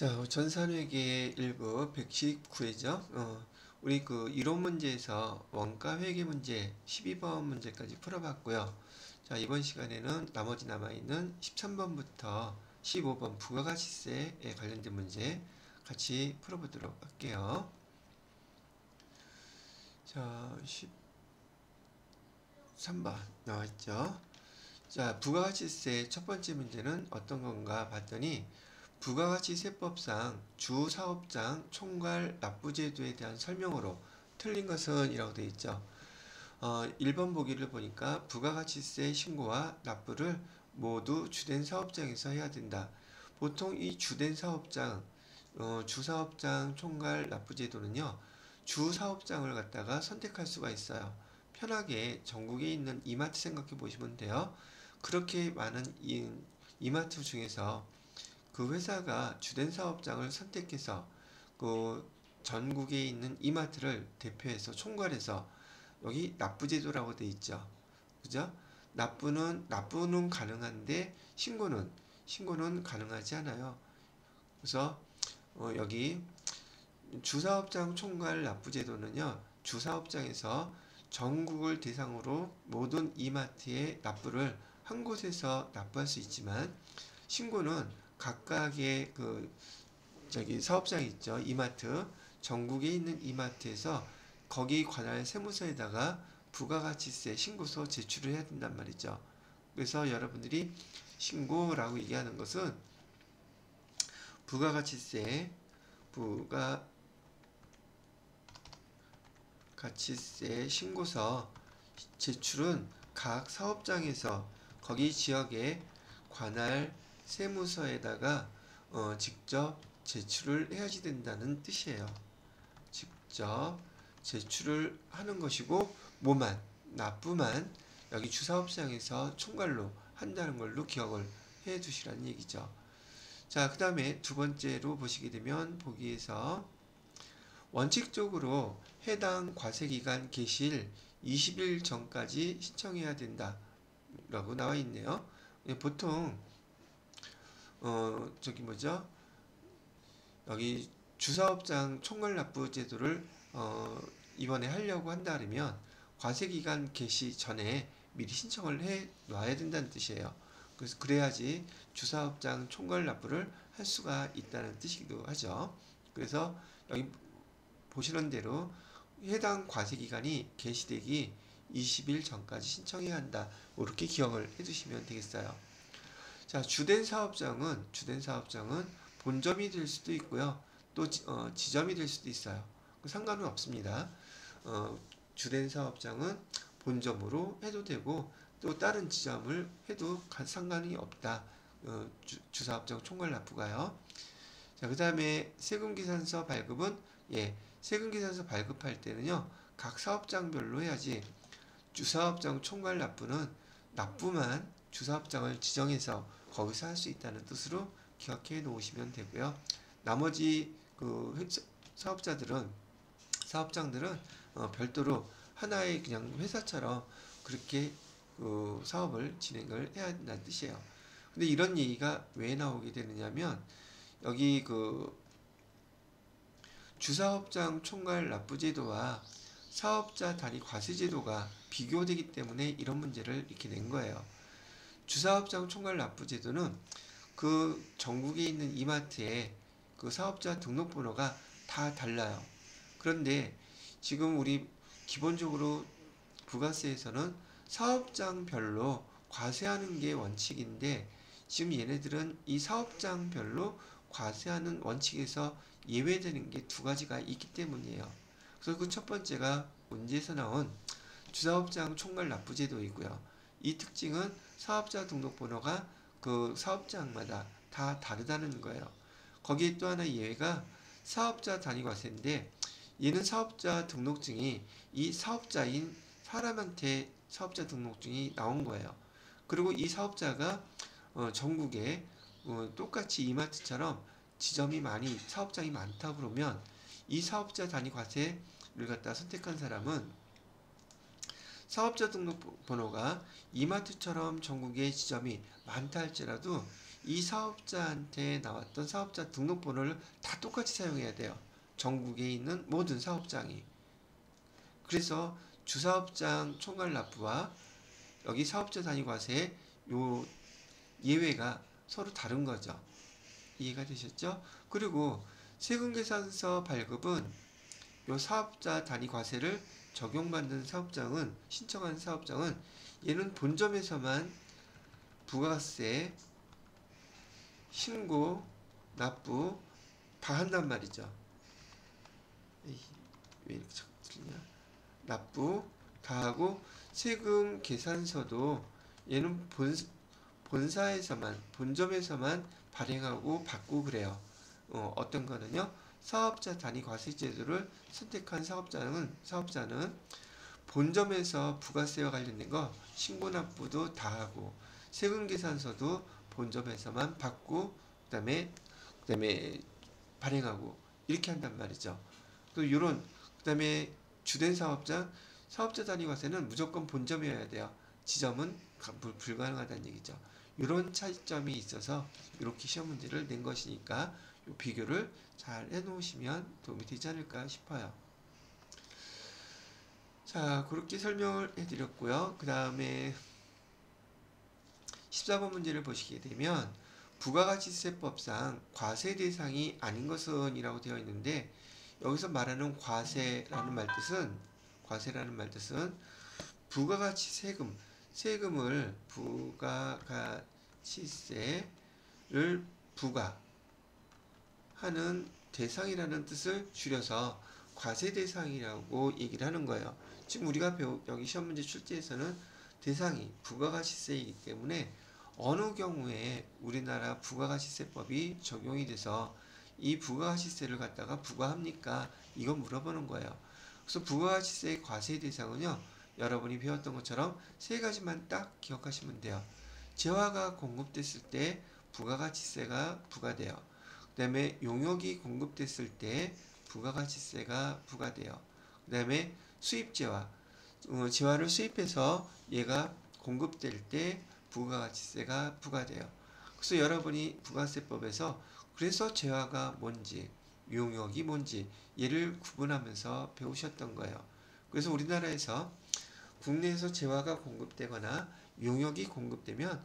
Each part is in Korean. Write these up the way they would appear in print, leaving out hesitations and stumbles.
자, 전산회계 1부 119회죠. 우리 그 이론 문제에서 원가 회계 문제 12번 문제까지 풀어봤고요. 자, 이번 시간에는 나머지 남아있는 13번부터 15번 부가가치세에 관련된 문제 같이 풀어보도록 할게요. 자, 13번 나와있죠. 자, 부가가치세 첫 번째 문제는 어떤 건가 봤더니 부가가치세법상 주사업장 총괄 납부제도에 대한 설명으로 틀린 것은 이라고 되어 있죠. 1번 보기를 보니까 부가가치세 신고와 납부를 모두 주된 사업장에서 해야 된다. 보통 이 주된 사업장, 주사업장 총괄 납부제도는요, 주사업장을 갖다가 선택할 수가 있어요. 편하게 전국에 있는 이마트 생각해 보시면 돼요. 그렇게 많은 이마트 중에서 그 회사가 주된 사업장을 선택해서 그 전국에 있는 이마트를 대표해서 총괄해서 여기 납부제도라고 되어 있죠. 그죠? 납부는 가능한데 신고는 가능하지 않아요. 그래서 여기 주사업장 총괄 납부제도는요, 주사업장에서 전국을 대상으로 모든 이마트의 납부를 한 곳에서 납부할 수 있지만, 신고는 각각의 사업장이 있죠. 이마트. 전국에 있는 이마트에서 거기 관할 세무서에다가 부가가치세 신고서 제출을 해야 된단 말이죠. 그래서 여러분들이 신고라고 얘기하는 것은 부가가치세 신고서 제출은 각 사업장에서 거기 지역의 관할 세무서에다가 직접 제출을 해야지 된다는 뜻이에요. 직접 제출을 하는 것이고, 납부만 여기 주사업장에서 총괄로 한다는 걸로 기억을 해 두시라는 얘기죠. 자, 그 다음에 두 번째로 보시게 되면 보기에서 원칙적으로 해당 과세기간 개시일 20일 전까지 신청해야 된다 라고 나와 있네요. 보통 여기 주사업장 총괄납부 제도를 이번에 하려고 한다 그러면 과세기간 개시 전에 미리 신청을 해 놔야 된다는 뜻이에요. 그래서 그래야지 주사업장 총괄납부를 할 수가 있다는 뜻이기도 하죠. 그래서 여기 보시는 대로 해당 과세기간이 개시되기 20일 전까지 신청해야 한다. 이렇게 기억을 해두시면 되겠어요. 자, 주된 사업장은 본점이 될 수도 있고요. 또 지점이 될 수도 있어요. 상관은 없습니다. 주된 사업장은 본점으로 해도 되고 또 다른 지점을 해도 상관이 없다. 주사업장 총괄 납부가요. 자, 그 다음에 세금계산서 발급은 세금계산서 발급할 때는요, 각 사업장별로 해야지 주사업장 총괄 납부만 주사업장을 지정해서 거기서 할 수 있다는 뜻으로 기억해 놓으시면 되고요. 나머지 사업장들은 별도로 하나의 그냥 회사처럼 그렇게 사업을 진행을 해야 된다는 뜻이에요. 근데 이런 얘기가 왜 나오게 되느냐면, 여기 주사업장 총괄 납부제도와 사업자 단위 과세제도가 비교되기 때문에 이런 문제를 이렇게 낸 거예요. 주사업장 총괄 납부제도는 그 전국에 있는 이마트에 그 사업자 등록번호가 다 달라요. 그런데 지금 우리 기본적으로 부가세에서는 사업장별로 과세하는 게 원칙인데, 지금 얘네들은 이 사업장별로 과세하는 원칙에서 예외되는 게 두 가지가 있기 때문이에요. 그래서 그 첫 번째가 문제에서 나온 주사업장 총괄 납부제도이고요. 이 특징은 사업자 등록번호가 그 사업장마다 다 다르다는 거예요. 거기에 또 하나 예외가 사업자 단위과세인데, 얘는 사업자 등록증이 이 사업자인 사람한테 사업자 등록증이 나온 거예요. 그리고 이 사업자가 전국에 똑같이 이마트처럼 사업장이 많다 그러면 이 사업자 단위 과세를 갖다 선택한 사람은 사업자 등록번호가 이마트처럼 전국에 지점이 많다 할지라도 이 사업자한테 나왔던 사업자 등록번호를 다 똑같이 사용해야 돼요. 전국에 있는 모든 사업장이. 그래서 주사업장 총괄 납부와 여기 사업자 단위 과세 요 예외가 서로 다른 거죠. 이해가 되셨죠? 그리고 세금계산서 발급은 요 사업자 단위 과세를 적용받는 사업장은 신청한 사업장은 얘는 본점에서만 부가세 신고 납부 다 한단 말이죠. 에이, 왜 이렇게 자꾸 틀리냐? 납부 다 하고 세금 계산서도 얘는 본사에서만 본점에서만 발행하고 받고 그래요. 어떤 거는요. 사업자 단위 과세 제도를 선택한 사업자는 본점에서 부가세와 관련된 거 신고 납부도 다 하고 세금 계산서도 본점에서만 받고 그다음에 발행하고 이렇게 한단 말이죠. 또 이런 그다음에 주된 사업자 단위 과세는 무조건 본점이어야 돼요. 지점은 불가능하다는 얘기죠. 이런 차이점이 있어서 이렇게 시험 문제를 낸 것이니까 이 비교를 잘 해놓으시면 도움이 되지 않을까 싶어요. 자, 그렇게 설명을 해드렸고요. 그 다음에 14번 문제를 보시게 되면 부가가치세법상 과세 대상이 아닌 것은 이라고 되어 있는데 여기서 말하는 과세라는 말뜻은 부가가치 세금을 부가가치세를 부과하는 대상이라는 뜻을 줄여서 과세 대상이라고 얘기를 하는 거예요. 지금 우리가 여기 시험 문제 출제에서는 대상이 부가가치세이기 때문에 어느 경우에 우리나라 부가가치세법이 적용이 돼서 이 부가가치세를 갖다가 부과합니까? 이건 물어보는 거예요. 그래서 부가가치세 과세 대상은요. 여러분이 배웠던 것처럼 세 가지만 딱 기억하시면 돼요. 재화가 공급됐을 때 부가가치세가 부과돼요. 그 다음에 용역이 공급됐을 때 부가가치세가 부과돼요. 그 다음에 수입재화, 재화를 수입해서 얘가 공급될 때 부가가치세가 부과돼요. 그래서 여러분이 부가세법에서 그래서 재화가 뭔지, 용역이 뭔지 얘를 구분하면서 배우셨던 거예요. 그래서 우리나라에서 국내에서 재화가 공급되거나 용역이 공급되면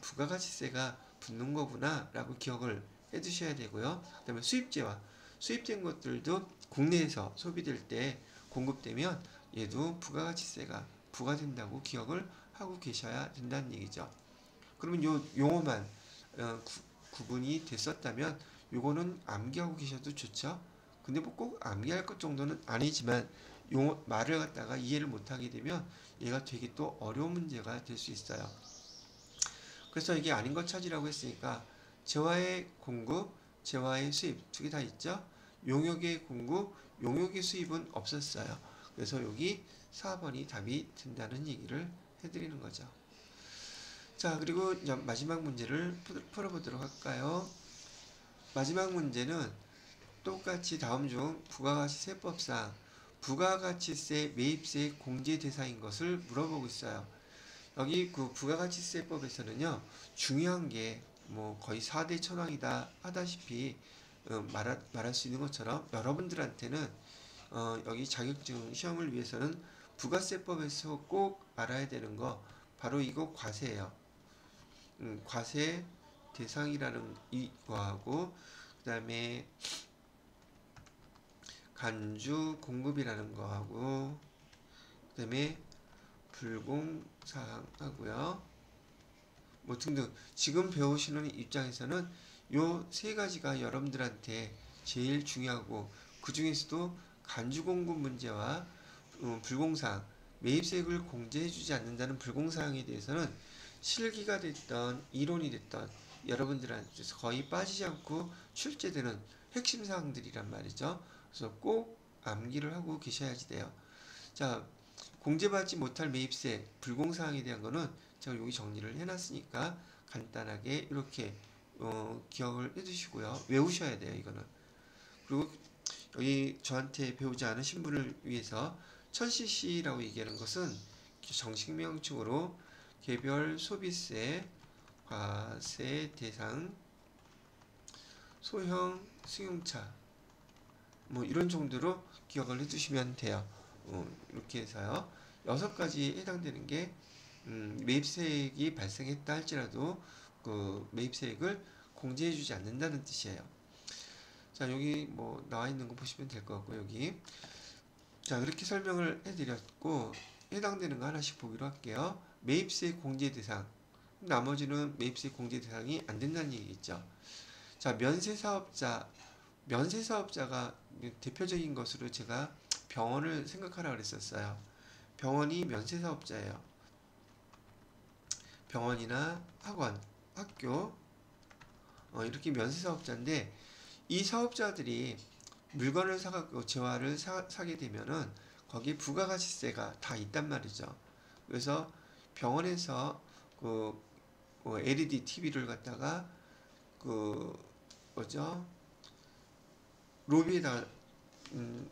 부가가치세가 붙는 거구나 라고 기억을 해 두셔야 되고요. 그 다음에 수입된 것들도 국내에서 소비될 때 공급되면 얘도 부가가치세가 부과된다고 기억을 하고 계셔야 된다는 얘기죠. 그러면 요 용어만 구분이 됐었다면 요거는 암기하고 계셔도 좋죠. 근데 뭐 꼭 암기할 것 정도는 아니지만 용어 말을 갖다가 이해를 못하게 되면 얘가 되게 또 어려운 문제가 될 수 있어요. 그래서 이게 아닌 것 찾으라고 했으니까 재화의 공급, 재화의 수입 두 개 다 있죠. 용역의 공급, 용역의 수입은 없었어요. 그래서 여기 4번이 답이 된다는 얘기를 해드리는 거죠. 자, 그리고 마지막 문제를 풀어보도록 할까요? 마지막 문제는 똑같이 다음 중 부가가치세법상 부가가치세 매입세 공제 대상인 것을 물어보고 있어요. 여기 그 부가가치세법에서는요, 중요한 게 뭐 거의 4대 천왕이다 하다시피 말할 수 있는 것처럼 여러분들한테는 여기 자격증 시험을 위해서는 부가세법에서 꼭 알아야 되는 거 바로 이거 과세예요. 과세 대상이라는 이거하고 그 다음에 간주 공급이라는 거하고 그 다음에 불공사항하고요. 뭐 등등 지금 배우시는 입장에서는 요 세 가지가 여러분들한테 제일 중요하고 그 중에서도 간주 공급 문제와 불공사항 매입세액을 공제해주지 않는다는 불공사항에 대해서는 실기가 됐던 이론이 됐던 여러분들한테 거의 빠지지 않고 출제되는 핵심 사항들이란 말이죠. 그래서 꼭 암기를 하고 계셔야지 돼요. 자, 공제받지 못할 매입세 불공사항에 대한 거는 제가 여기 정리를 해놨으니까 간단하게 이렇게 기억을 해두시고요. 외우셔야 돼요. 이거는. 그리고 여기 저한테 배우지 않으신 분을 위해서 1000cc라고 얘기하는 것은 정식 명칭으로 개별 소비세 과세 대상 소형 승용차 뭐 이런 정도로 기억을 해두시면 돼요. 이렇게 해서요. 6가지 해당되는 게 매입세액이 발생했다 할지라도 그 매입세액을 공제해주지 않는다는 뜻이에요. 자, 여기 뭐 나와 있는 거 보시면 될 것 같고, 여기 자, 그렇게 설명을 해드렸고, 해당되는 거 하나씩 보기로 할게요. 매입세 공제 대상, 나머지는 매입세 공제 대상이 안 된다는 얘기겠죠. 자, 면세사업자가 대표적인 것으로 제가 병원을 생각하라 그랬었어요. 병원이 면세사업자예요. 병원이나 학원, 학교, 이렇게 면세사업자인데, 이 사업자들이 물건을 사갖고 재화를 사게 되면은 거기에 부가가치세가 다 있단 말이죠. 그래서 병원에서 그 LED TV를 갖다가 그 뭐죠? 로비에다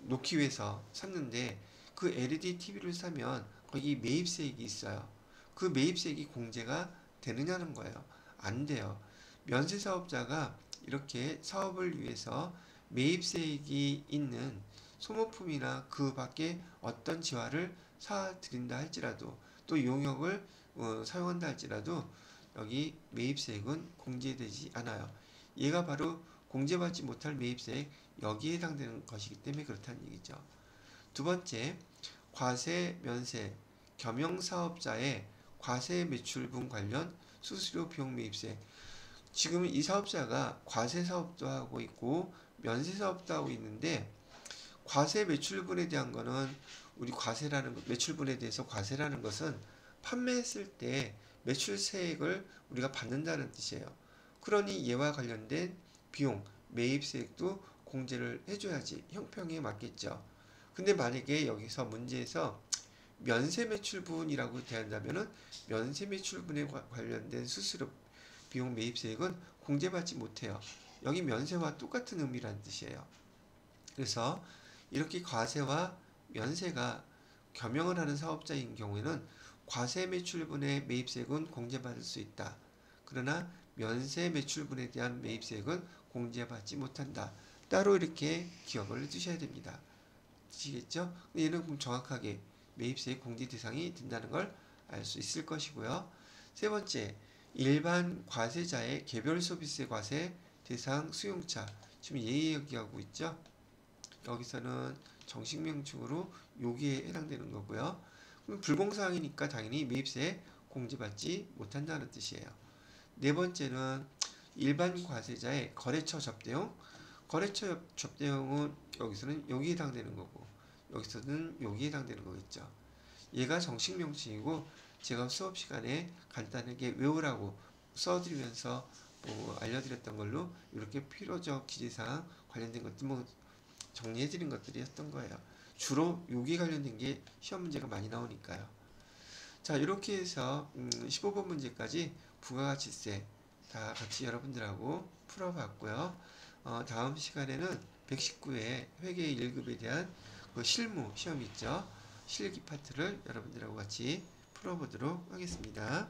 놓기 위해서 샀는데 그 LED TV를 사면 거기 매입세액이 있어요. 그 매입세액이 공제가 되느냐는 거예요. 안 돼요. 면세사업자가 이렇게 사업을 위해서 매입세액이 있는 소모품이나 그 밖에 어떤 지화를 사드린다 할지라도 또 용역을 사용한다 할지라도 여기 매입세액은 공제되지 않아요. 얘가 바로 공제받지 못할 매입세액, 여기에 해당되는 것이기 때문에 그렇다는 얘기죠. 두 번째, 과세, 면세, 겸용사업자의 과세 매출분 관련 수수료 비용 매입세. 지금 이 사업자가 과세 사업도 하고 있고 면세 사업도 하고 있는데, 과세 매출분에 대한 거는 우리 매출분에 대해서 과세라는 것은 판매했을 때 매출세액을 우리가 받는다는 뜻이에요. 그러니 얘와 관련된 비용, 매입세액도 공제를 해줘야지 형평에 맞겠죠. 근데 만약에 여기서 문제에서 면세매출분이라고 대한다면은 면세매출분에 관련된 수수료, 비용, 매입세액은 공제받지 못해요. 여기 면세와 똑같은 의미라는 뜻이에요. 그래서 이렇게 과세와 면세가 겸용을 하는 사업자인 경우에는 과세 매출분의 매입세액은 공제받을 수 있다. 그러나 면세 매출분에 대한 매입세액은 공제받지 못한다. 따로 이렇게 기억을 해두셔야 됩니다. 아시겠죠? 얘는 그럼 정확하게 매입세액 공제 대상이 된다는 걸 알 수 있을 것이고요. 세 번째, 일반 과세자의 개별 소비세 과세 대상 수용차. 지금 얘기하고 있죠? 여기서는 정식 명칭으로 여기에 해당되는 거고요. 그럼 불공사항이니까 당연히 매입세 공제받지 못한다는 뜻이에요. 네 번째는 일반 과세자의 거래처 접대용. 거래처 접대용은 여기서는 여기에 해당되는 거고 여기서는 여기에 해당되는 거겠죠. 얘가 정식 명칭이고 제가 수업 시간에 간단하게 외우라고 써드리면서 알려드렸던 걸로 이렇게 필요적 기재사항 관련된 것들 정리해드린 것들이었던 거예요. 주로 여기 관련된 게 시험 문제가 많이 나오니까요. 자, 이렇게 해서 15번 문제까지 부가가치세 다 같이 여러분들하고 풀어봤고요. 다음 시간에는 119회 회계 1급에 대한 그 실무 시험 있죠. 실기 파트를 여러분들하고 같이 풀어보도록 하겠습니다.